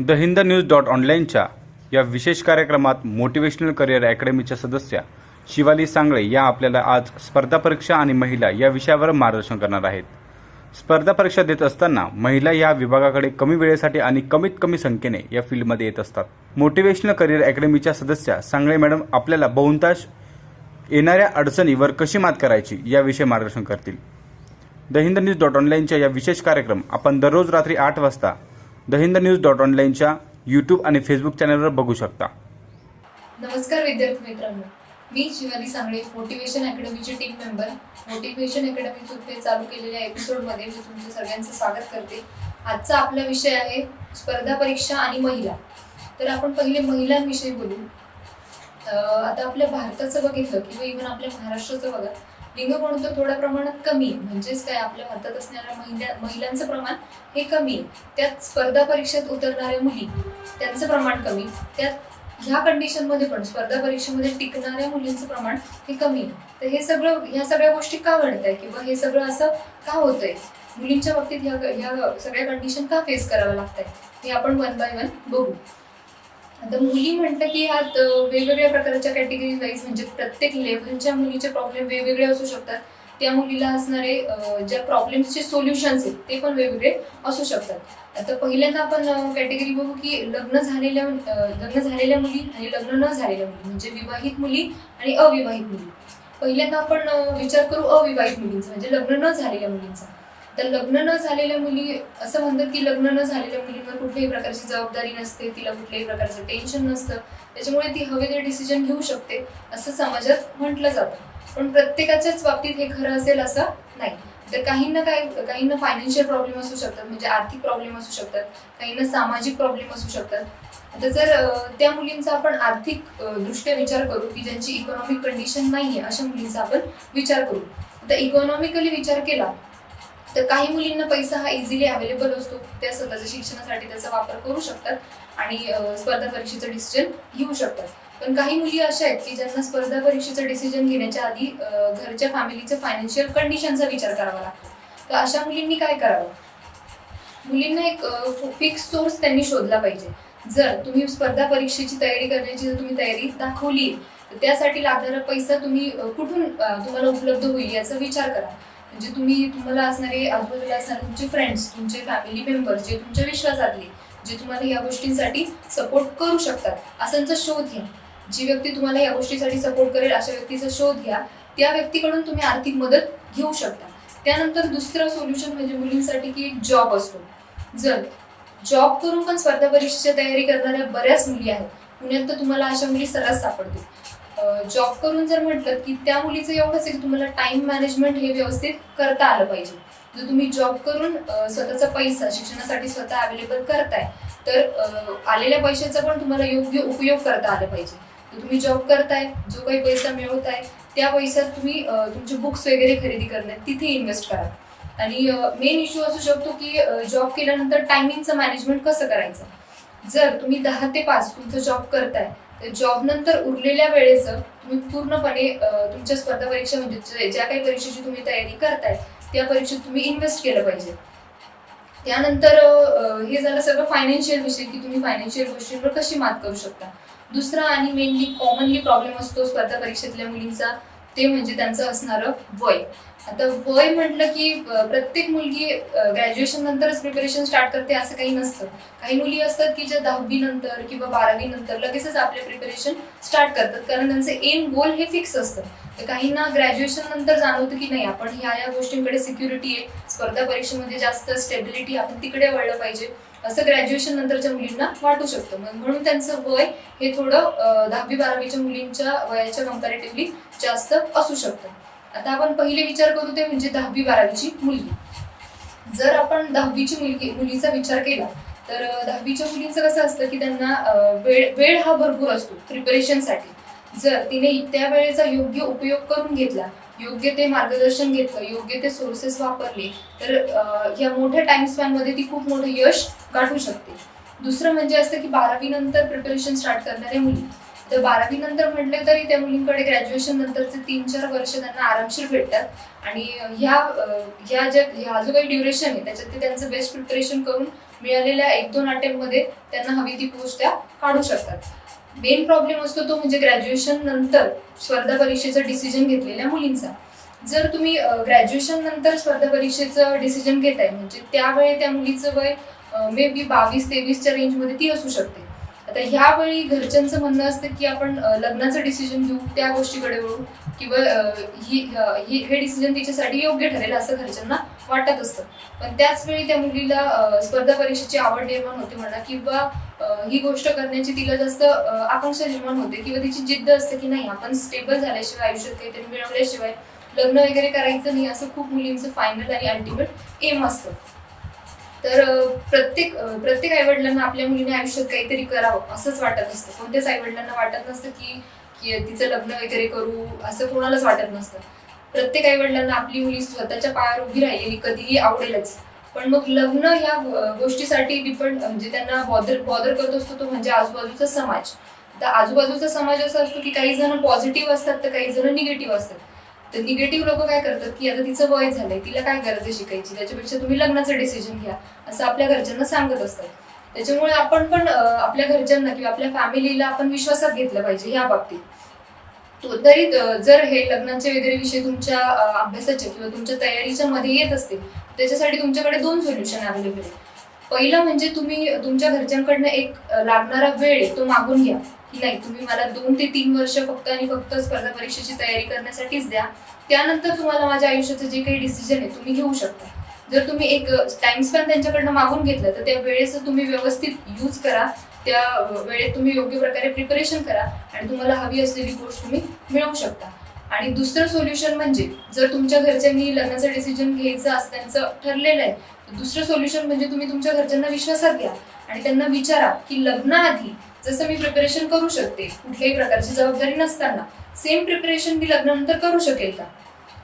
The Hind news .ऑनलाईनच्या या विशेष कार्यक्रमात मोटिवेशनल करिअर अकॅडमीच्या सदस्या शिवाली सांगळे या आपल्याला आज स्पर्धा परीक्षा आणि महिला या विषयावर मार्गदर्शन करणार आहेत। स्पर्धा परीक्षा देत असताना महिला या विभागाकडे कमी वेळेसाठी आणि कमीत कमी संख्येने या फील्डमध्ये येत असतात। मोटिवेशनल करिअर अकॅडमीच्या सदस्या सांगळे मॅडम आपल्याला बहुतांश येणाऱ्या अडचणीवर कशी मात करायची याविषयी मार्गदर्शन करतील। द हिंद न्यूज .ऑनलाईनच्या या विशेष कार्यक्रम आपण दररोज रात्री 8 वाजता द हिंद न्यूज .ऑनलाईनच्या यूट्यूब आणि फेसबुक चॅनलवर बघू शकता। नमस्कार विद्यार्थी मित्रांनो, मी शिवाली सांगळे, मोटिवेशन अकॅडमीची टीम मेंबर। मोटिवेशन अकॅडमी चालू केलेल्या एपिसोडमध्ये मी तुमचं सगळ्यांचं स्वागत करते। आजचा आपला विषय आहे स्पर्धा परीक्षा आणि महिला। तर आपण पहिले महिलांविषयी बोलू। आता आपल्या भारताचं बघितलं किंवा इव्हन आपल्या महाराष्ट्राचं बघा, लिंग गुणोत्तर थोड्या प्रमाणात कमी आहे। म्हणजेच काय, आपल्या भारतात असणाऱ्या महिलांचं प्रमाण हे कमी आहे, त्यात स्पर्धा परीक्षेत उतरणाऱ्या मुली त्यांचं प्रमाण कमी, त्यात ह्या कंडिशनमध्ये पण स्पर्धा परीक्षेमध्ये टिकणाऱ्या मुलींचं प्रमाण हे कमी आहे। तर हे सगळं, ह्या सगळ्या गोष्टी का घडताय किंवा हे सगळं असं का होतंय, मुलींच्या बाबतीत ह्या सगळ्या कंडिशन का फेस कराव्या लागतात हे आपण वन बाय वन बघू। आता मुली म्हटलं की ह्यात वेगवेगळ्या प्रकारच्या कॅटेगरी वाईज, म्हणजे प्रत्येक लेव्हलच्या मुलीचे प्रॉब्लेम वेगवेगळे असू शकतात। त्या मुलीला असणारे ज्या प्रॉब्लेम्सचे सोल्युशन्स आहेत ते पण वेगवेगळे असू शकतात। आता पहिल्यांदा आपण कॅटेगरी बघू की लग्न झालेल्या मुली आणि लग्न न झालेल्या मुली, म्हणजे विवाहित मुली आणि अविवाहित मुली। पहिल्यांदा आपण विचार करू अविवाहित मुलींचा, म्हणजे लग्न न झालेल्या मुलींचा। तर लग्न न झालेल्या मुली असं म्हणतात की लग्न न झालेल्या मुलींवर कुठल्याही प्रकारची जबाबदारी नसते, तिला कुठल्याही प्रकारचं टेन्शन नसतं, त्याच्यामुळे ती हवे ते डिसिजन घेऊ शकते असं समाजात म्हटलं जातं। पण प्रत्येकाच्याच बाबतीत हे खरं असेल असं नाही। तर काहींना फायनान्शियल प्रॉब्लेम असू शकतात, म्हणजे आर्थिक प्रॉब्लेम असू शकतात, काहींना सामाजिक प्रॉब्लेम असू शकतात। आता जर त्या मुलींचा आपण आर्थिक दृष्ट्या विचार करू की ज्यांची इकॉनॉमिक कंडिशन नाहीये, अशा मुलींचा आपण विचार करू। आता इकॉनॉमिकली विचार केला तर काही मुलींना पैसा हा इझिली अवेलेबल असतो, त्या स्वतःच्या शिक्षणासाठी त्याचा वापर करू शकतात आणि स्पर्धा परीक्षेचं डिसिजन घेऊ शकतात। पण काही मुली अशा आहेत की ज्यांना स्पर्धा परीक्षेचं डिसिजन घेण्याच्या आधी घरच्या फॅमिलीच्या फायनान्शियल कंडिशनचा विचार करावा लागतो। तर अशा मुलींनी काय करावं, मुलींना एक फिक्स सोर्स त्यांनी शोधला पाहिजे। जर तुम्ही स्पर्धा परीक्षेची तयारी करण्याची जर तुम्ही तयारी दाखवली तर त्यासाठी लागणारा पैसा तुम्ही कुठून तुम्हाला उपलब्ध होईल याचा विचार करा। म्हणजे तुम्हाला असणारे आजूबाजूला असणारे तुमचे फ्रेंड्स, तुमचे फॅमिली मेंबर्स, जे तुमच्या विश्वासातले, जे तुम्हाला या गोष्टींसाठी सपोर्ट करू शकतात, असांचा शोध घ्या। जी व्यक्ती तुम्हाला या गोष्टीसाठी सपोर्ट करेल अशा व्यक्तीचा शोध घ्या, त्या व्यक्तीकडून तुम्ही आर्थिक मदत घेऊ शकता। त्यानंतर दुसरं सोल्युशन म्हणजे मुलींसाठी की एक जॉब असतो। जर जॉब करून पण स्पर्धा परीक्षेची तयारी करणाऱ्या बऱ्याच मुली आहेत, पुण्यात तर तुम्हाला अशा मुली सर्रास सापडतील। जॉब करून जर म्हटलं की त्या मुलीचं एवढंच आहे की तुम्हाला टाइम मॅनेजमेंट हे व्यवस्थित करता आलं पाहिजे। जर तुम्ही जॉब करून स्वतःचा पैसा शिक्षणासाठी स्वतः अवेलेबल करताय तर आलेल्या पैशाचा पण तुम्हाला योग्य उपयोग करता आला पाहिजे। तर तुम्ही जॉब करताय, जो काही पैसा मिळवताय त्या पैशात तुम्ही तुमचे बुक्स वगैरे खरेदी करण्यात तिथे इन्व्हेस्ट करा। आणि मेन इश्यू असू शकतो की जॉब केल्यानंतर टायमिंगचं मॅनेजमेंट कसं करायचं। जर तुम्ही 10 ते 5 तुमचा जॉब करताय तर जॉब नंतर उरलेल्या वेळेचं तुम्ही पूर्णपणे तुमच्या स्पर्धा परीक्षा, म्हणजे ज्या काही परीक्षेची तुम्ही तयारी करताय त्या परीक्षेत तुम्ही इन्व्हेस्ट केलं पाहिजे। त्यानंतर हे झालं सगळं फायनान्शियल विषय की तुम्ही फायनान्शियल गोष्टींवर कशी मात करू शकता। दुसरा आणि मेनली कॉमनली प्रॉब्लेम असतो स्पर्धा परीक्षेतल्या मुलींचा, ते म्हणजे त्यांचं असणारं वय। आता वय म्हटलं की प्रत्येक मुलगी ग्रॅज्युएशन नंतरच प्रिपरेशन स्टार्ट करते असं काही नसतं। काही मुली असतात की ज्या 10वी नंतर किंवा 12वी नंतर लगेचच आपले प्रिपरेशन स्टार्ट करतात, कारण त्यांचं एम गोल हे फिक्स असतं। तर काहींना ग्रॅज्युएशन नंतर जाणवतं की नाही, आपण ह्या गोष्टींकडे सिक्युरिटी आहे, स्पर्धा परीक्षेमध्ये जास्त स्टेबिलिटी, आपण तिकडे वळलं पाहिजे, असं ग्रॅज्युएशन नंतरच्या मुलींना वाटू शकतं। म्हणून त्यांचं वय हे थोडं 10वी-12वीच्या मुलींच्या वयाच्या कम्पॅरेटिव्हली जास्त असू शकतं। आता आपण पहिले विचार करू ते म्हणजे 10वी-12वीची मुलगी। जर आपण 10वीची मुलीचा विचार केला तर 10वीच्या मुलींचं कसं असतं की त्यांना वेळ हा भरपूर असतो प्रिपरेशनसाठी। जर तिने त्या वेळेचा योग्य उपयोग करून घेतला, योग्य ते मार्गदर्शन घेतलं, योग्य ते सोर्सेस वापरले तर या मोठ्या टाइम स्पॅन मध्ये ती खूप मोठं यश गाठू शकते। दुसरं म्हणजे असतं की 12वी नंतर प्रिपरेशन स्टार्ट करणाऱ्या मुली, तर 12वी नंतर म्हटलं तरी त्या मुलींकडे ग्रॅज्युएशन नंतरचे 3-4 वर्ष त्यांना आरामशीर भेटतात आणि ह्या जो काही ड्युरेशन आहे त्याच्यात ते त्यांचं बेस्ट प्रिपरेशन करून मिळालेल्या 1-2 अटेम्प्टमध्ये त्यांना हवी ती पोस्ट त्या काढू शकतात. मेन प्रॉब्लेम असतो तो म्हणजे ग्रॅज्युएशन नंतर स्पर्धा परीक्षेचा डिसिजन घेतलेल्या मुलींचा. जर तुम्ही ग्रॅज्युएशन नंतर स्पर्धा परीक्षेचं डिसिजन घेताय म्हणजे त्यावेळी त्या मुलीचं वय मे बी 22-23च्या रेंजमध्ये ती असू शकते. आता ह्यावेळी घरच्यांचं म्हणणं असतं की आपण लग्नाचं डिसिजन घेऊ, त्या गोष्टीकडे वळू किंवा हे डिसिजन तिच्यासाठी योग्य ठरेल असं घरच्यांना वाटत असतं. पण त्याच वेळी त्या मुलीला स्पर्धा परीक्षेची आवड निर्माण होते म्हणा किंवा ही गोष्ट करण्याची तिला जास्त आकांक्षा निर्माण होते किंवा तिची जिद्द असते की नाही आपण स्टेबल झाल्याशिवाय आयुष्यात काहीतरी मिळवल्याशिवाय लग्न वगैरे करायचं नाही, असं खूप मुलींचं फायनल आणि अल्टिमेट एम असतं. तर प्रत्येक आईवडिलांना आपल्या मुलीने आयुष्यात काहीतरी करावं असंच वाटत असतं. कोणत्याच आईवडिलांना वाटत नसतं की तिचं लग्न वगैरे करू, असं कोणालाच वाटत नसतं. प्रत्येक आईवडिलांना आपली मुली स्वतःच्या पायावर उभी राहिलेली कधीही आवडेलच. पण मग लग्न ह्या गोष्टीसाठी डिपेंड म्हणजे त्यांना बॉदर करत असतो तो म्हणजे आजूबाजूचा समाज. तर आजूबाजूचा समाज असा असतो की काही जण पॉझिटिव्ह असतात तर काही जण निगेटिव्ह असतात. तर निगेटिव्ह लोक काय करतात की आता तिचं वय झालंय, तिला काय गरज आहे शिकायची, त्याच्यापेक्षा तुम्ही लग्नाचं डिसिजन घ्या असं आपल्या घरच्यांना सांगत असतात. त्याच्यामुळे आपण पण आपल्या घरच्यांना किंवा आपल्या फॅमिलीला आपण विश्वासात घेतलं पाहिजे या बाबतीत. तरी जर हे लग्नाचे वगैरे विषय तुमच्या अभ्यासाच्या किंवा तुमच्या तयारीच्या मध्ये येत असतील त्याच्यासाठी तुमच्याकडे 2 सोल्युशन अवेलेबल आहे. पहिलं म्हणजे तुम्ही तुमच्या घरच्यांकडनं एक लागणारा वेळ आहे तो मागून घ्या की नाही तुम्ही मला 2 ते 3 वर्ष फक्त आणि फक्त स्पर्धा परीक्षेची तयारी करण्यासाठीच द्या, त्यानंतर तुम्हाला माझ्या आयुष्याचं जे काही डिसिजन आहे तुम्ही घेऊ शकता. जर तुम्ही एक टाइम स्पॅन त्यांच्याकडनं मागून घेतलं तर त्या वेळेचं तुम्ही व्यवस्थित यूज करा, त्या वेळेत तुम्ही योग्य प्रकारे प्रिपरेशन करा आणि तुम्हाला हवी असलेली गोष्ट तुम्ही मिळवू शकता. आणि दुसरं सोल्युशन म्हणजे जर तुमच्या घरच्यांनी लग्नाचं डिसिजन घ्यायचं असं त्यांचं ठरलेलं आहे तर दुसरं सोल्युशन म्हणजे तुम्ही तुमच्या घरच्यांना विश्वासात घ्या आणि त्यांना विचारा की लग्नाआधी जसं मी प्रिपरेशन करू शकते कुठल्याही प्रकारची जबाबदारी नसताना सेम प्रिपरेशन मी लग्नानंतर करू शकेल का.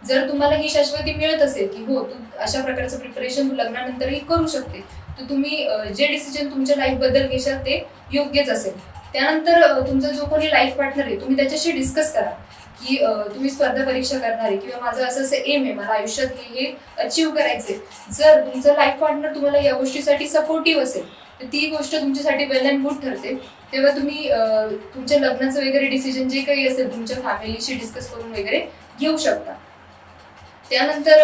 जर तुम्हाला ही शाश्वती मिळत असेल की हो तू अशा प्रकारचं प्रिपरेशन तू लग्नानंतरही करू शकते तर तुम्ही जे डिसिजन तुमच्या लाईफ बद्दल घेशाल ते योग्यच असेल. त्यानंतर तुमचा जो कोणी लाईफ पार्टनर आहे तुम्ही त्याच्याशी डिस्कस करा की तुम्ही स्पर्धा परीक्षा करणार आहे किंवा माझं असं एम आहे मला आयुष्यात हे अचीव्ह करायचंय. जर तुमचा लाईफ पार्टनर तुम्हाला या गोष्टीसाठी सपोर्टिव्ह असेल तर ती गोष्ट तुमच्यासाठी वेल अँड गुड ठरते. तेव्हा तुम्ही तुमच्या लग्नाचं वगैरे डिसिजन जे काही असेल तुमच्या फॅमिलीशी डिस्कस करून वगैरे घेऊ शकता. त्यानंतर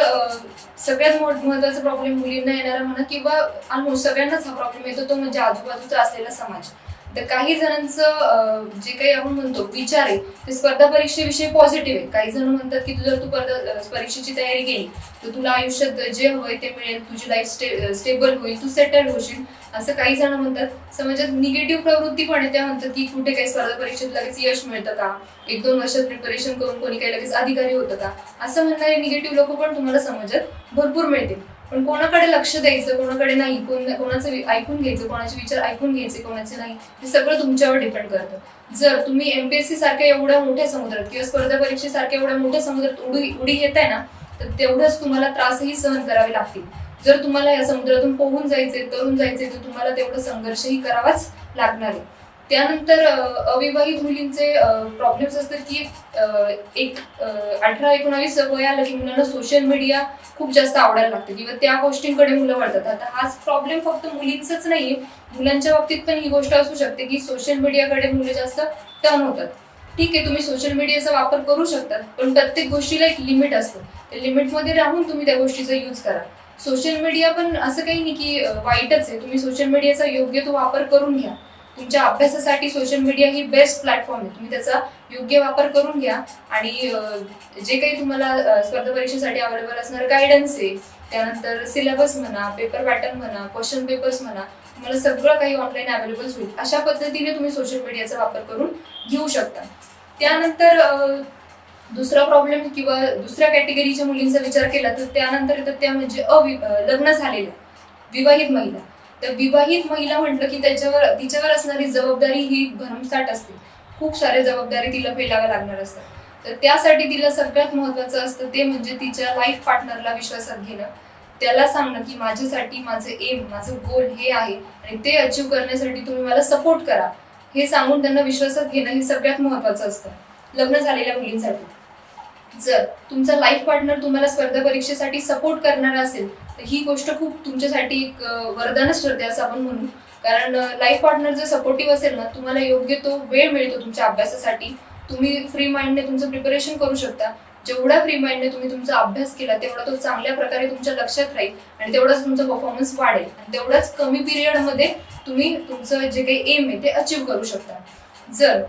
सगळ्यात महत्त्वाचा प्रॉब्लेम मुलींना येणारा म्हणा किंवा ऑलमोस्ट सगळ्यांनाच हा प्रॉब्लेम येतो तो म्हणजे आजूबाजूचा असलेला समाज. तर काही जणांचं जे काही आपण म्हणतो विचार आहे ते स्पर्धा परीक्षेविषयी पॉझिटिव्ह आहे. काही जण म्हणतात की जर तू परीक्षेची तयारी केली तर तुला आयुष्यात जे हवंय ते मिळेल, तुझी लाईफ स्टेबल होईल, तू सेटल होशील असं काही जण म्हणतात. समाजात निगेटिव्ह प्रवृत्ती पण आहे, त्या म्हणतात की कुठे काही स्पर्धा परीक्षेत लगेच यश मिळतं का, 1-2 वर्षात प्रिपरेशन करून कोणी काही लगेच अधिकारी होतं का, असं म्हणणारे निगेटिव्ह लोक पण तुम्हाला समाजात भरपूर मिळतील. पण कोणाकडे लक्ष द्यायचं कोणाकडे नाही, कोणाचं ऐकून घ्यायचं, कोणाचे विचार ऐकून घ्यायचे कोणाचे नाही, हे सगळं तुमच्यावर डिपेंड करतं. जर तुम्ही MPSC सारख्या एवढ्या मोठ्या समुद्रात किंवा स्पर्धा परीक्षेसारख्या एवढ्या मोठ्या समुद्रात उडी घेताय ना तर तेवढंच तुम्हाला त्रासही सहन करावे लागतील. जर तुम्हाला या समुद्रातून पोहून जायचे तरुण जायचे तर तुम्हाला तेवढं संघर्षही करावाच लागणार आहे. त्यानंतर अविवाहित मुलींचे प्रॉब्लेम्स असतात की एक 18-19 वय आलं की मुलांना सोशल मीडिया खूप जास्त आवडायला लागते किंवा त्या गोष्टींकडे मुलं वळतात. आता हाच प्रॉब्लेम फक्त मुलींचाच नाहीये, मुलांच्या बाबतीत पण ही गोष्ट असू शकते की सोशल मीडियाकडे मुलं जास्त टर्न होतात. ठीक आहे तुम्ही सोशल मीडियाचा वापर करू शकतात पण प्रत्येक गोष्टीला एक लिमिट असतं, त्या लिमिटमध्ये राहून तुम्ही त्या गोष्टीचा यूज करा. सोशल मीडिया पण असं काही नाही की वाईटच आहे, तुम्ही सोशल मीडियाचा योग्य तो वापर करून घ्या. तुमच्या अभ्यासासाठी सोशल मीडिया ही बेस्ट प्लॅटफॉर्म आहे, तुम्ही त्याचा योग्य वापर करून घ्या. आणि जे काही तुम्हाला स्पर्धा परीक्षेसाठी अवेलेबल असणारं गायडन्स आहे, त्यानंतर सिलेबस म्हणा, पेपर पॅटर्न म्हणा, क्वेश्चन पेपर्स म्हणा, तुम्हाला सगळं काही ऑनलाईन अवेलेबल होईल. अशा पद्धतीने तुम्ही सोशल मीडियाचा वापर करून घेऊ शकता. त्यानंतर दुसरा प्रॉब्लेम किंवा दुसऱ्या कॅटेगरीच्या मुलींचा विचार केला तर त्यानंतर येतात त्या म्हणजे लग्न झालेल्या विवाहित महिला. तर विवाहित महिला म्हटलं की तिच्यावर असणारी जबाबदारी ही भरमसाठ असते, खूप साऱ्या जबाबदारी तिला पेलाव्या लागणार असतात. तर त्यासाठी तिला सगळ्यात महत्त्वाचं असतं ते म्हणजे तिच्या लाईफ पार्टनरला विश्वासात घेणं, त्याला सांगणं की माझ्यासाठी माझं एम, माझं गोल हे आहे आणि ते अचीव्ह करण्यासाठी तुम्ही मला सपोर्ट करा, हे सांगून त्यांना विश्वासात घेणं हे सगळ्यात महत्त्वाचं असतं लग्न झालेल्या मुलींसाठी. जर तुमचा लाईफ पार्टनर तुम्हाला स्पर्धा परीक्षेसाठी सपोर्ट करणारा असेल तर ही गोष्ट खूप तुमच्यासाठी एक वरदानच ठरते असं आपण म्हणू. कारण लाईफ पार्टनर जर सपोर्टिव्ह असेल ना, तुम्हाला योग्य तो वेळ मिळतो तुमच्या अभ्यासासाठी. तुम्ही फ्री माइंडने तुमचं प्रिपरेशन करू शकता. जेवढा फ्री माइंडने तुम्ही तुमचा अभ्यास केला तेवढा तो चांगल्या प्रकारे तुमच्या लक्षात राहील आणि तेवढाच तुमचा परफॉर्मन्स वाढेल आणि तेवढाच कमी पिरियडमध्ये तुम्ही तुमचं जे काही एम आहे ते अचीव्ह करू शकता. जर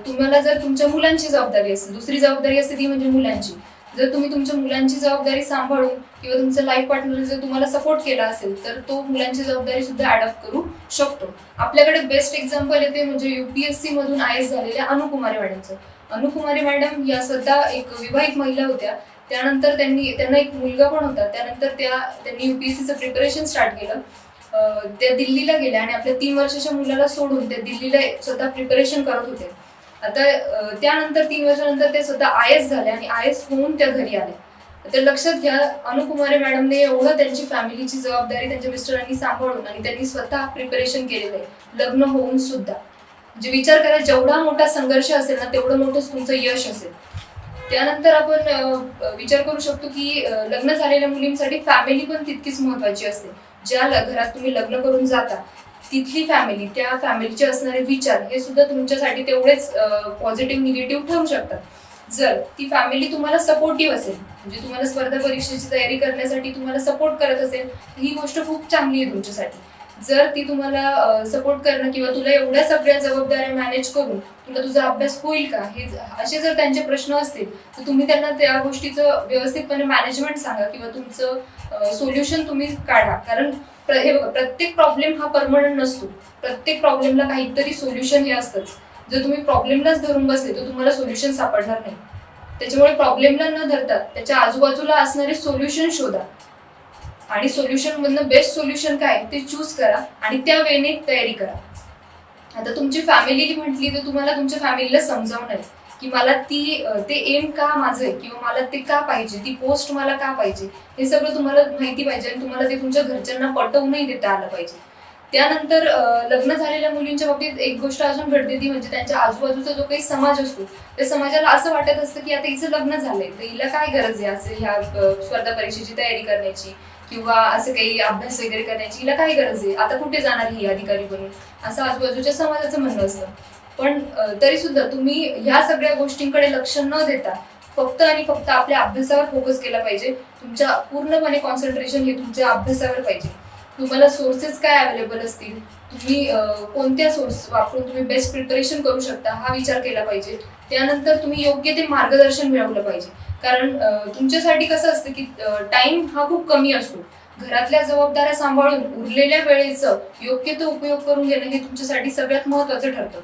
तुम्हाला जर तुमच्या मुलांची जबाबदारी असेल, दुसरी जबाबदारी असते ती म्हणजे मुलांची. जर तुम्ही तुमच्या मुलांची जबाबदारी सांभाळून किंवा तुमचा लाईफ पार्टनर जर तुम्हाला सपोर्ट केला असेल तर तो मुलांची जबाबदारी सुद्धा अडॉप्ट करू शकतो. आपल्याकडे बेस्ट एक्झाम्पल येते म्हणजे UPSC मधून IAS झालेल्या अनुकुमारी मॅडमचं. अनुकुमारी मॅडम या स्वतः एक विवाहित महिला होत्या. त्यानंतर त्यांना एक मुलगा पण होता. त्यानंतर त्यांनी UPSCचं प्रिपरेशन स्टार्ट केलं. त्या दिल्लीला गेल्या आणि आपल्या 3 वर्षाच्या मुलाला सोडून त्या दिल्लीला स्वतः प्रिपरेशन करत होते. आता त्यानंतर 3 वर्षानंतर ते स्वतः IAS झाले आणि IAS होऊन त्या घरी आल्या. तर लक्षात घ्या, अनुकुमारी मॅडमने एवढं त्यांची फॅमिलीची जबाबदारी त्यांच्या मिस्टरांनी सांभाळून आणि त्यांनी स्वतः प्रिपरेशन केलेलं आहे, लग्न होऊन सुद्धा. म्हणजे विचार करा, जेवढा मोठा संघर्ष असेल ना तेवढं मोठंच तुमचं यश असेल. त्यानंतर आपण विचार करू शकतो की लग्न झालेल्या मुलींसाठी फॅमिली पण तितकीच महत्वाची असते. ज्या घरात तुम्ही लग्न करून जाता तिथली फॅमिली, त्या फॅमिलीचे असणारे विचार हे सुद्धा तुमच्यासाठी तेवढेच पॉझिटिव्ह निगेटिव्ह ठरू शकतात. जर ती फॅमिली तुम्हाला सपोर्टिव्ह असेल, म्हणजे तुम्हाला स्पर्धा परीक्षेची तयारी करण्यासाठी तुम्हाला सपोर्ट करत असेल, ही गोष्ट खूप चांगली आहे तुमच्यासाठी. जर ती तुम्हाला सपोर्ट करणं किंवा तुला एवढ्या सगळ्या जबाबदाऱ्या मॅनेज करून तुला तुझा अभ्यास होईल का, हे असे जर त्यांचे प्रश्न असतील तर तुम्ही त्यांना त्या गोष्टीचं व्यवस्थितपणे मॅनेजमेंट सांगा किंवा तुमचं सोल्युशन तुम्ही काढा. कारण हे बघा, प्रत्येक प्रॉब्लेम हा परमनंट नसतो. प्रत्येक प्रॉब्लेमला काहीतरी सोल्युशन हे असतंच. जर तुम्ही प्रॉब्लेमलाच धरून बसले तर तुम्हाला सोल्युशन सापडणार नाही. त्याच्यामुळे प्रॉब्लेमला न धरता त्याच्या आजूबाजूला असणारे सोल्युशन शोधा आणि सोल्युशन मधनं बेस्ट सोल्युशन काय ते चूज करा आणि त्या वेने तयारी करा. आता तुमची फॅमिली म्हटली तर तुम्हाला तुमच्या फॅमिलीला समजावणं आहे की मला ते एम का माझं आहे किंवा मला ते का पाहिजे, ती पोस्ट मला का पाहिजे, हे सगळं तुम्हाला माहिती पाहिजे आणि तुम्हाला ते तुमच्या घरच्यांना पटवूनही देता आलं पाहिजे. त्यानंतर लग्न झालेल्या मुलींच्या बाबतीत एक गोष्ट अजून घडते ती म्हणजे त्यांच्या आजूबाजूचा जो काही समाज असतो त्या समाजाला असं वाटत असतं की आता हिचं लग्न झालंय तर हिला काय गरज आहे असं ह्या स्पर्धा परीक्षेची तयारी करण्याची किंवा असं काही अभ्यास वगैरे करण्याची, हिला काय गरज आहे, आता कुठे जाणार ही अधिकारी बनून, असं आजूबाजूच्या समाजाचं म्हणणं असतं. पण तरी सुद्धा तुम्ही ह्या सगळ्या गोष्टींकडे लक्ष न देता फक्त आणि फक्त आपल्या अभ्यासावर फोकस केला पाहिजे. तुमच्या पूर्णपणे कॉन्सन्ट्रेशन हे तुमच्या अभ्यासावर पाहिजे. तुम्हाला सोर्सेस काय अवेलेबल असतील, तुम्ही कोणत्या सोर्स वापरून तुम्ही बेस्ट प्रिपरेशन करू शकता हा विचार केला पाहिजे. त्यानंतर तुम्ही योग्य ते मार्गदर्शन मिळवलं पाहिजे. कारण तुमच्यासाठी कसं असतं की टाइम हा खूप कमी असतो. घरातल्या जबाबदाऱ्या सांभाळून उरलेल्या वेळेचं योग्य तो उपयोग करून घेणं हे तुमच्यासाठी सगळ्यात महत्वाचं ठरतं.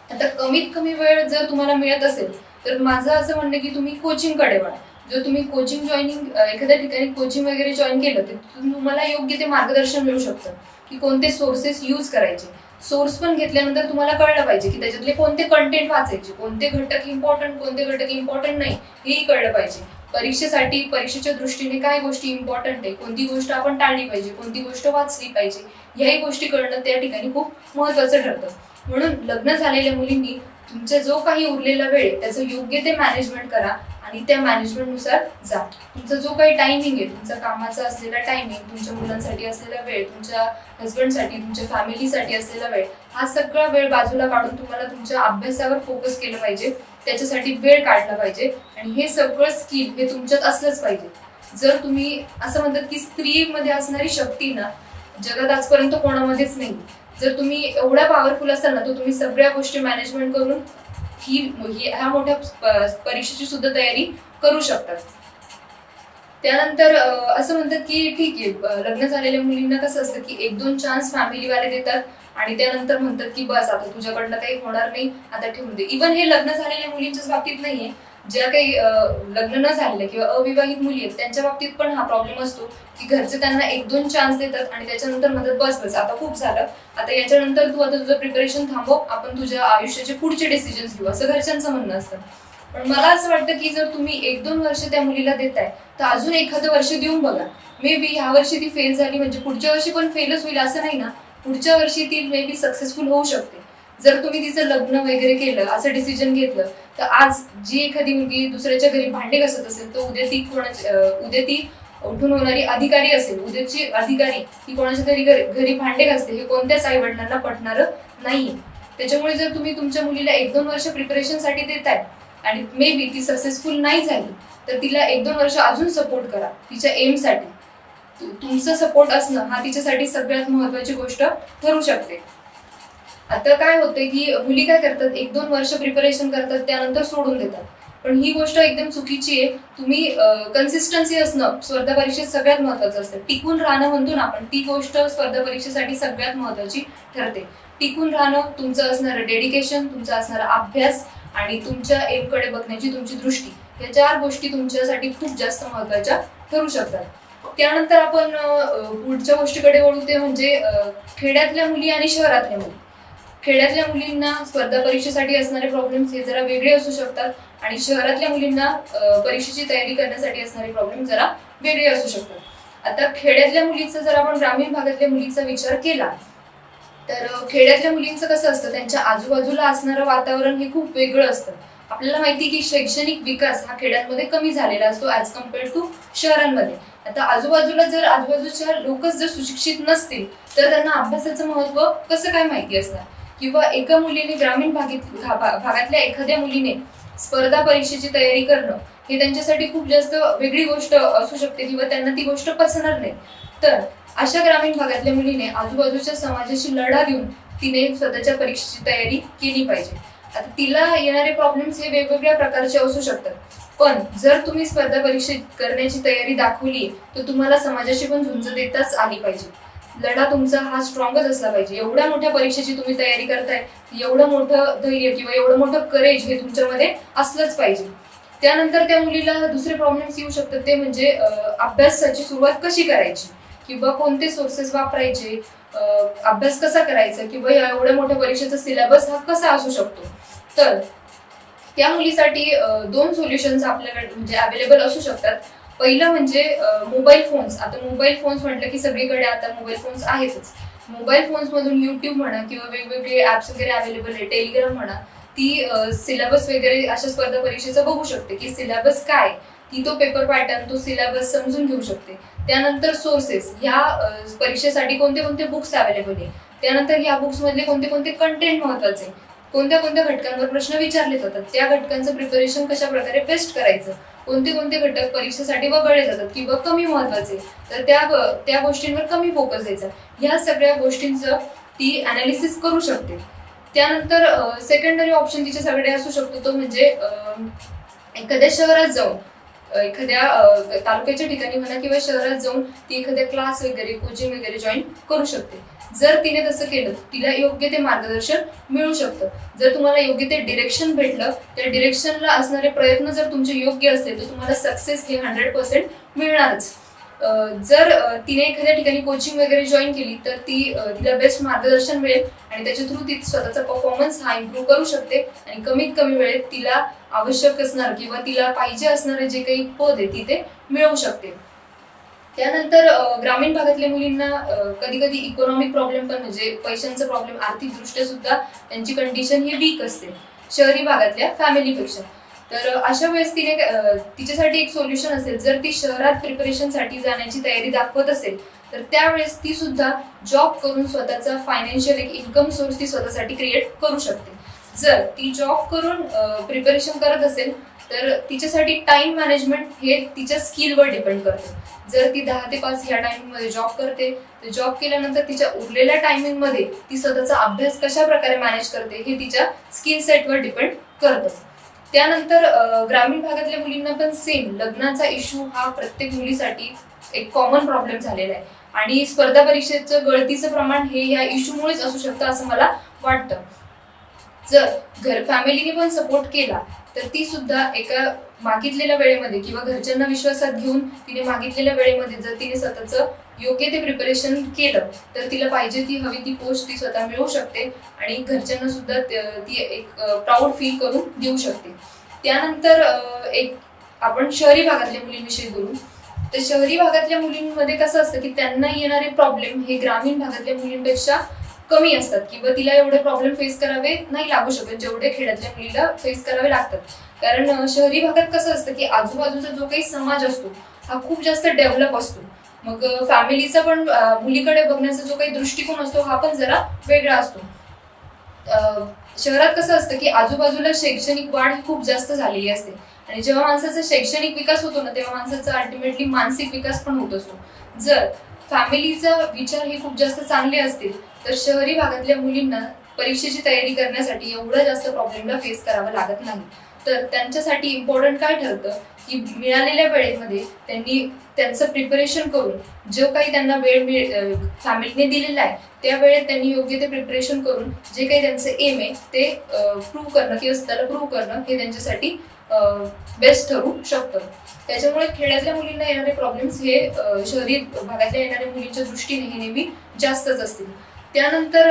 आता कमीत कमी वेळ जर तुम्हाला मिळत असेल तर माझं असं म्हणणं की तुम्ही कोचिंगकडे वळा. जर तुम्ही कोचिंग जॉईनिंग एखाद्या ठिकाणी कोचिंग वगैरे जॉईन केलं तर तुम्हाला योग्य ते मार्गदर्शन मिळू शकतं की कोणते सोर्सेस यूज करायचे. सोर्स पण घेतल्यानंतर तुम्हाला कळलं पाहिजे की त्याच्यातले कोणते कंटेंट वाचायचे, कोणते घटक इम्पॉर्टंट, कोणते घटक इम्पॉर्टंट नाही, हेही कळलं पाहिजे. परीक्षेच्या दृष्टीने काय गोष्टी इम्पॉर्टंट आहे, कोणती गोष्ट आपण टाळली पाहिजे, कोणती गोष्ट वाचली पाहिजे, ह्याही गोष्टी कळणं त्या ठिकाणी खूप महत्वाचं ठरतं. म्हणून लग्न झालेल्या मुलींनी तुमचा जो काही उरलेला वेळ त्याचं योग्य ते मॅनेजमेंट करा आणि त्या मॅनेजमेंटनुसार जा. तुमचा जो काही टायमिंग आहे, तुमचा कामाचा असलेला टायमिंग, तुमच्या मुलांसाठी असलेला वेळ, तुमच्या हस्बंडसाठी, तुमच्या फॅमिलीसाठी असलेला वेळ, हा सगळा वेळ बाजूला काढून तुम्हाला तुमच्या अभ्यासावर फोकस केलं पाहिजे. त्याच्यासाठी वेळ काढला पाहिजे आणि हे सगळं स्किल हे तुमच्यात असलंच पाहिजे. जर तुम्ही असं म्हणतात की स्त्रीमध्ये असणारी शक्ती ना जगात आजपर्यंत कोणामध्येच नाही. जर तुम्ही एवढ्या पॉवरफुल असाल ना तर तुम्ही सगळ्या गोष्टी मॅनेजमेंट करून ह्या मोठ्या परीक्षेची सुद्धा तयारी करू शकतात. त्यानंतर असं म्हणतात की ठीक आहे, लग्न झालेल्या मुलींना कसं असतं की 1-2 चान्स फॅमिलीवाले देतात आणि त्यानंतर म्हणतात की बस आता तुझ्याकडनं काही होणार नाही, आता ठेवून दे. इव्हन हे लग्न झालेल्या मुलींच्याच बाबतीत नाहीये, ज्या काही लग्न न झालेल्या किंवा अविवाहित मुली आहेत त्यांच्या बाबतीत पण हा प्रॉब्लेम असतो की घरचे त्यांना 1-2 चान्स देतात आणि त्याच्यानंतर म्हणतात बस आता खूप झालं, आता याच्यानंतर तू आता तुझं प्रिपरेशन थांबव, आपण तुझ्या आयुष्याचे पुढचे डिसिजन्स घेऊ, असं घरच्यांचं म्हणणं असतं. पण मला असं वाटतं की जर तुम्ही 1-2 वर्ष त्या मुलीला देताय तर अजून एखादं वर्ष देऊन बघा. मे बी ह्या वर्षी ती फेल झाली म्हणजे पुढच्या वर्षी पण फेलच होईल असं नाही ना, पुढच्या वर्षी ती मे बी सक्सेसफुल होऊ शकते. जर तुम्ही तिचं लग्न वगैरे केलं, असं डिसिजन घेतलं, तर आज जी एखादी मुलगी दुसऱ्याच्या घरी भांडे घासत असेल, तर उद्या ती उठून होणारी अधिकारी असेल, उद्याची अधिकारी ही कोणाच्या तरी घरी भांडे घासते, हे कोणत्याच आई वडिलांना पटणारं नाही. त्याच्यामुळे जर तुम्ही तुमच्या मुलीला 1-2 वर्ष प्रिपरेशनसाठी देताय आणि मे बी ती सक्सेसफुल नाही झाली, तर तिला 1-2 वर्ष अजून सपोर्ट करा तिच्या एमसाठी. तुमचा सपोर्ट असणं हा तिच्यासाठी सगळ्यात महत्वाची गोष्ट ठरू शकते. आता काय होतंय की मुली काय करतात, 1-2 वर्ष प्रिपरेशन करतात, त्यानंतर सोडून देतात. पण ही गोष्ट एकदम चुकीची आहे. तुम्ही कन्सिस्टन्सी असणं स्पर्धा परीक्षेत सगळ्यात महत्वाचं असतं. टिकून राहणं म्हणतो ना आपण, ती गोष्ट स्पर्धा परीक्षेसाठी सगळ्यात महत्वाची ठरते. टिकून राहणं, तुमचं असणारं डेडिकेशन, तुमचा असणारा अभ्यास आणि तुमच्या एमकडे बघण्याची तुमची दृष्टी, या 4 गोष्टी तुमच्यासाठी खूप जास्त महत्वाच्या ठरू शकतात. त्यानंतर आपण पुढच्या गोष्टीकडे वळू, ते म्हणजे खेड्यातल्या मुली आणि शहरातल्या मुली. खेड्यातल्या मुलींना स्पर्धा परीक्षेसाठी असणारे प्रॉब्लेम्स हे जरा वेगळे असू शकतात आणि शहरातल्या मुलींना परीक्षेची तयारी करण्यासाठी असणारे प्रॉब्लेम जरा वेगळे असू शकतात. आता खेड्यातल्या मुलीचा जर आपण ग्रामीण भागातल्या मुलीचा विचार केला, तर खेड्यातल्या मुलींचं कसं असतं, त्यांच्या आजूबाजूला असणारं वातावरण हे खूप वेगळं असतं. आपल्याला माहिती की शैक्षणिक विकास हा खेड्यांमध्ये कमी झालेला असतो ऍज कम्पेअर्ड टू शहरांमध्ये. आता आजूबाजूच्या लोकच जर सुशिक्षित नसतील, तर त्यांना अभ्यासाचं महत्व कसं काय माहिती असणार, किंवा एका मुलीने ग्रामीण भागातल्या एखाद्या मुलीने स्पर्धा परीक्षेची तयारी करणं हे त्यांच्यासाठी खूप जास्त वेगळी गोष्ट असू शकते किंवा त्यांना ती गोष्ट पसरणार नाही. तर अशा ग्रामीण भागातल्या मुलीने आजूबाजूच्या समाजाशी लढा देऊन तिने स्वतःच्या परीक्षेची तयारी केली पाहिजे. आता तिला येणारे प्रॉब्लेम्स हे वेगवेगळ्या प्रकारचे असू शकतात, पण जर तुम्ही स्पर्धा परीक्षा करण्याची तयारी दाखवली, तर तुम्हाला समाजाशी पण झुंज देताच आली पाहिजे. लढा तुमचा हा स्ट्रॉंगच असला पाहिजे. एवढ्या मोठ्या परीक्षेची तुम्ही तयारी करताय, एवढं मोठं धैर्य किंवा एवढं मोठं करेज हे तुमच्यामध्ये असलंच पाहिजे. त्यानंतर त्या मुलीला दुसरे प्रॉब्लेम्स येऊ शकतात, ते म्हणजे अभ्यासाची सुरुवात कशी करायची किंवा कोणते सोर्सेस वापरायचे, अभ्यास कसा करायचा किंवा एवढ्या मोठ्या परीक्षेचा सिलेबस हा कसा असू शकतो. तर त्या मुलीसाठी 2 सोल्युशन्स आपल्याकडे म्हणजे अवेलेबल असू शकतात. पहिलं म्हणजे मोबाईल फोन्स. आता मोबाईल फोन्स म्हटलं की सगळीकडे आता मोबाईल फोन्स आहेतच. मोबाईल फोन्स मधून युट्यूब म्हणा किंवा वेगवेगळे ऍप्स वगैरे अवेलेबल आहे, टेलिग्राम म्हणा, ती सिलेबस वगैरे अशा स्पर्धा परीक्षेचा बघू शकते की सिलेबस काय, ती तो पेपर पॅटर्न, तो सिलेबस समजून घेऊ शकते. त्यानंतर सोर्सेस, ह्या परीक्षेसाठी कोणते कोणते बुक्स अवेलेबल आहे, त्यानंतर ह्या बुक्स मधले कोणते कोणते कंटेंट महत्वाचे, कोणत्या कोणत्या घटकांवर प्रश्न विचारले जातात, त्या घटकांचं प्रिपरेशन कशा प्रकारे बेस्ट करायचं, कोणते कोणते घटक परीक्षेसाठी वगळले जातात किंवा कमी महत्वाचे, तर त्या गोष्टींवर कमी फोकस द्यायचा. ह्या सगळ्या गोष्टींचं ती अनालिसिस करू शकते. त्यानंतर सेकंडरी ऑप्शन तिच्याकडे असू शकतो, तो म्हणजे एखाद्या शहरात जाऊन, एखाद्या तालुक्याच्या ठिकाणी म्हणा किंवा शहरात जाऊन ती एखाद्या क्लास वगैरे, कोचिंग वगैरे जॉईन करू शकते. जर तिने तसं केलं, तिला योग्य ते मार्गदर्शन मिळू शकतं. जर तुम्हाला योग्य ते डिरेक्शन भेटलं, त्या डिरेक्शनला असणारे प्रयत्न जर तुमचे योग्य असले, तर तुम्हाला सक्सेस हे 100% मिळणारच. जर तिने एखाद्या ठिकाणी कोचिंग वगैरे जॉईन केली, तर तिला बेस्ट मार्गदर्शन मिळेल आणि त्याच्या थ्रू ती स्वतःचा परफॉर्मन्स हा इम्प्रूव्ह करू शकते आणि कमीत कमी वेळेत तिला आवश्यक असणार किंवा तिला पाहिजे असणारे जे काही पद आहे ती मिळवू शकते. त्यानंतर ग्रामीण भागातल्या मुलींना कधी कधी इकॉनॉमिक प्रॉब्लेम पण म्हणजे पैशांचा प्रॉब्लेम, आर्थिक दृष्ट्या सुद्धा त्यांची कंडिशन ही वीक असते शहरी भागातल्या फॅमिलीपेक्षा. तर अशा वेळेस तिच्यासाठी एक सोल्युशन असेल, जर ती शहरात प्रिपरेशनसाठी जाण्याची तयारी दाखवत असेल, तर त्यावेळेस ती सुद्धा जॉब करून स्वतःचा फायनान्शियल एक इन्कम सोर्स ती स्वतःसाठी क्रिएट करू शकते. जर ती जॉब करून प्रिपरेशन करत असेल, तर तिच्यासाठी टाइम मॅनेजमेंट हे तिच्या स्किलवर डिपेंड करते. जर ती 10 ते 5 ह्या टायमिंगमध्ये जॉब करते, तर जॉब केल्यानंतर तिच्या उरलेल्या टायमिंगमध्ये ती स्वतःचा अभ्यास कशा प्रकारे मॅनेज करते हे तिच्या स्किल सेटवर डिपेंड करतं. त्यानंतर ग्रामीण भागातल्या मुलींना पण सेम लग्नाचा इश्यू हा प्रत्येक मुलीसाठी एक कॉमन प्रॉब्लेम झालेला आहे आणि स्पर्धा परीक्षेचं गळतीचं प्रमाण हे या इश्यूमुळेच असू शकतं असं मला वाटतं. जर फॅमिलीने पण सपोर्ट केला, तर ती सुद्धा एका मागितलेल्या वेळेमध्ये किंवा घरच्यांना विश्वासात घेऊन तिने मागितलेल्या वेळेमध्ये जर तिने स्वतःचं योग्य ते प्रिपरेशन केलं, तर तिला पाहिजे ती हवी ती पोस्ट ती स्वतः मिळवू शकते आणि घरच्यांना सुद्धा ती एक प्राऊड फील करून देऊ शकते. त्यानंतर एक आपण शहरी भागातल्या मुलींविषयी बोलू. तर शहरी भागातल्या मुलींमध्ये कसं असतं की त्यांना येणारे प्रॉब्लेम हे ग्रामीण भागातल्या मुलींपेक्षा कमी असतात किंवा तिला एवढे प्रॉब्लेम फेस करावे नाही लागू शकत जेवढे खेड्यातल्या मुलीला फेस करावे लागतात. कारण शहरी भागात कसं असतं की आजूबाजूचा जो काही समाज असतो हा खूप जास्त डेव्हलप असतो. मग फॅमिलीचा पण मुलीकडे बघण्याचा जो काही दृष्टिकोन असतो हा पण जरा वेगळा असतो. शहरात कसं असतं की आजूबाजूला शैक्षणिक वाढ ही खूप जास्त झालेली असते आणि जेव्हा माणसाचा शैक्षणिक विकास होतो ना तेव्हा माणसाचा अल्टिमेटली मानसिक विकास पण होत असतो. जर फॅमिलीचा विचार हे खूप जास्त चांगले असतील तर शहरी भागातल्या मुलींना परीक्षेची तयारी करण्यासाठी एवढा जास्त प्रॉब्लेमला फेस करावा लागत नाही. तर त्यांच्यासाठी इम्पॉर्टंट काय ठरतं की मिळालेल्या वेळेमध्ये त्यांनी त्यांचं प्रिपरेशन करून जो काही त्यांना वेळ फॅमिलीने दिलेला आहे त्या वेळेत त्यांनी योग्य ते प्रिपरेशन करून जे काही त्यांचं एम आहे ते प्रूव्ह करणं किंवा स्वतःला प्रूव्ह करणं हे त्यांच्यासाठी बेस्ट ठरू शकतं. त्याच्यामुळे खेड्यातल्या मुलींना येणारे प्रॉब्लेम्स हे शहरी भागातल्या येणाऱ्या मुलींच्या दृष्टीने हे नेहमी जास्तच असतील. त्यानंतर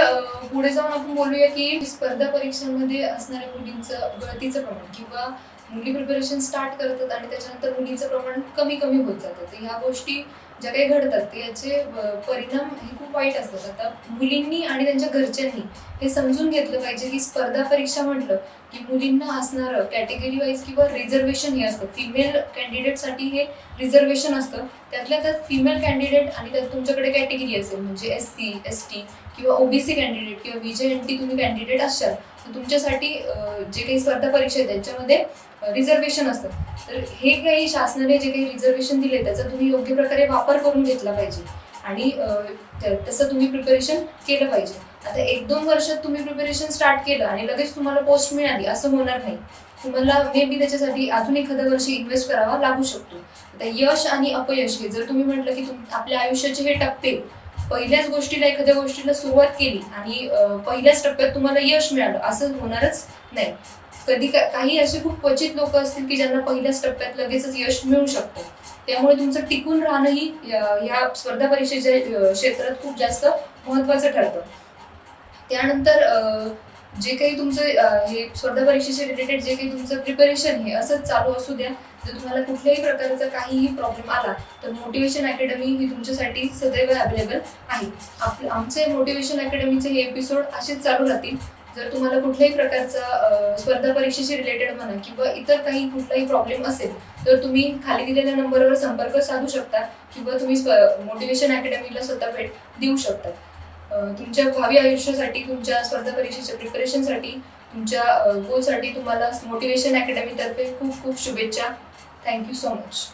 पुढे जाऊन आपण बोलूया की स्पर्धा परीक्षांमध्ये असणाऱ्या मुलींचं गळतीचं प्रमाण किंवा मुली प्रिपरेशन स्टार्ट करतात आणि त्याच्यानंतर मुलींचं प्रमाण कमी कमी होत जातं. तर ह्या गोष्टी ज्या काही घडतात याचे परिणाम हे खूप वाईट असतात. आता मुलींनी आणि त्यांच्या घरच्यांनी हे समजून घेतलं पाहिजे की स्पर्धा परीक्षा म्हटलं की मुलींना असणारं कॅटेगरी वाईज किंवा रिझर्वेशन हे असतं. फिमेल कॅन्डिडेटसाठी हे रिझर्वेशन असतं. त्यातल्या त्यात फिमेल कॅन्डिडेट आणि त्यात तुमच्याकडे कॅटेगरी असेल म्हणजे SC, ST किंवा OBC कॅन्डिडेट किंवा VJNT तुम्ही कॅन्डिडेट असाल तर तुमच्यासाठी जे काही स्पर्धा परीक्षा आहे त्यांच्यामध्ये रिझर्वेशन असतं. तर हे काही शासनाने जे काही रिझर्वेशन दिले त्याचा तुम्ही योग्य प्रकारे वापर करून घेतला पाहिजे आणि तसं तुम्ही प्रिपरेशन केलं पाहिजे. आता 1-2 वर्षात तुम्ही प्रिपरेशन स्टार्ट केलं आणि लगेच तुम्हाला पोस्ट मिळाली असं होणार नाही. तुम्हाला मे बी त्याच्यासाठी अजून एखाद्या वर्षी इन्व्हेस्ट करावा लागू शकतो. आता यश आणि अपयश हे जर तुम्ही म्हटलं की आपल्या आयुष्याचे हे टप्पे पहिल्याच गोष्टीला एखाद्या गोष्टीला सुरुवात केली आणि पहिल्याच टप्प्यात तुम्हाला यश मिळालं असं होणारच नाही. काही असे खूप क्वचित लोक असतील की ज्यांना पहिल्याच टप्प्यात लगेचच यश मिळू शकतं. त्यामुळे तुमचं टिकून राहणंही या स्पर्धा परीक्षेच्या क्षेत्रात खूप जास्त महत्त्वाचं ठरतं. त्यानंतर जे काही तुमचं हे स्पर्धा परीक्षेच्या रिलेटेड जे काही तुमचं प्रिपरेशन हे असंच चालू असू द्या. जर तुम्हाला कुठल्याही प्रकारचा काहीही प्रॉब्लेम आला तर मोटिवेशन अकॅडमी ही तुमच्यासाठी सदैव अवेलेबल आहे. आमचे मोटिवेशन अकॅडमीचे हे एपिसोड असेच चालू राहतील. जर तुम्हाला कुठल्याही प्रकारचा स्पर्धा परीक्षेशी रिलेटेड म्हणा किंवा इतर काही कुठलाही प्रॉब्लेम असेल तर तुम्ही खाली दिलेल्या नंबरवर संपर्क साधू शकता किंवा तुम्ही मोटिवेशन अकॅडमीला स्वतः भेट देऊ शकता. तुमच्या भावी आयुष्यासाठी तुमच्या स्पर्धा परीक्षेच्या प्रिपरेशनसाठी तुमच्या गोलसाठी तुम्हाला मोटिवेशन अकॅडमीतर्फे खूप खूप शुभेच्छा. Thank you so much.